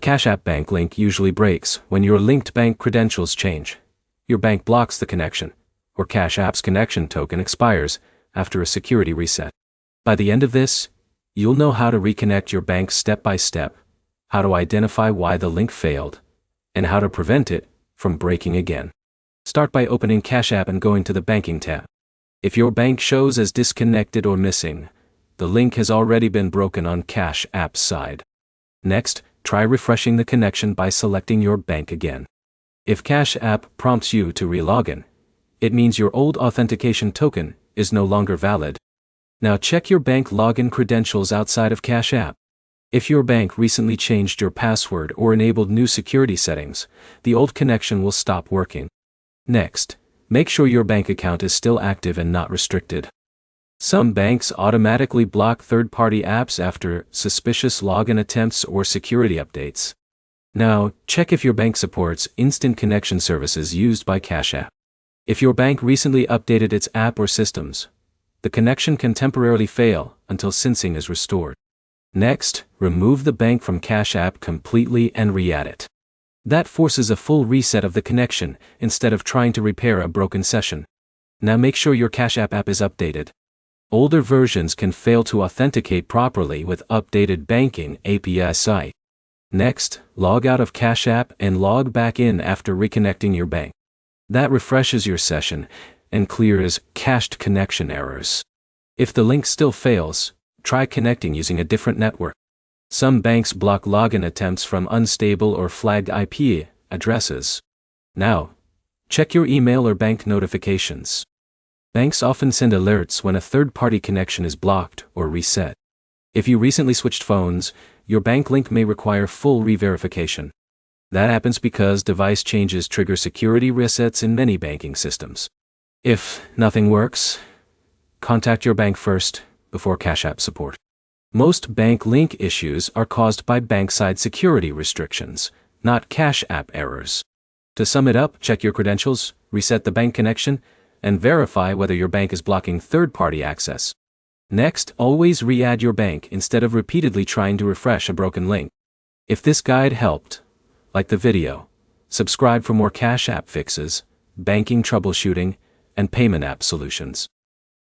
Cash App bank link usually breaks when your linked bank credentials change, your bank blocks the connection, or Cash App's connection token expires after a security reset. By the end of this, you'll know how to reconnect your bank step by step, how to identify why the link failed, and how to prevent it from breaking again. Start by opening Cash App and going to the Banking tab. If your bank shows as disconnected or missing, the link has already been broken on Cash App's side. Next, try refreshing the connection by selecting your bank again. If Cash App prompts you to re-login, it means your old authentication token is no longer valid. Now check your bank login credentials outside of Cash App. If your bank recently changed your password or enabled new security settings, the old connection will stop working. Next, make sure your bank account is still active and not restricted. Some banks automatically block third-party apps after suspicious login attempts or security updates. Now, check if your bank supports instant connection services used by Cash App. If your bank recently updated its app or systems, the connection can temporarily fail until syncing is restored. Next, remove the bank from Cash App completely and re-add it. That forces a full reset of the connection instead of trying to repair a broken session. Now make sure your Cash App is updated. Older versions can fail to authenticate properly with updated banking API. Next, log out of Cash App and log back in after reconnecting your bank. That refreshes your session and clears cached connection errors. If the link still fails, try connecting using a different network. Some banks block login attempts from unstable or flagged IP addresses. Now, check your email or bank notifications. Banks often send alerts when a third-party connection is blocked or reset. If you recently switched phones, your bank link may require full re-verification. That happens because device changes trigger security resets in many banking systems. If nothing works, contact your bank first before Cash App support. Most bank link issues are caused by bank-side security restrictions, not Cash App errors. To sum it up, check your credentials, reset the bank connection, and verify whether your bank is blocking third-party access. Next, always re-add your bank instead of repeatedly trying to refresh a broken link. If this guide helped, like the video, subscribe for more Cash App fixes, banking troubleshooting, and payment app solutions.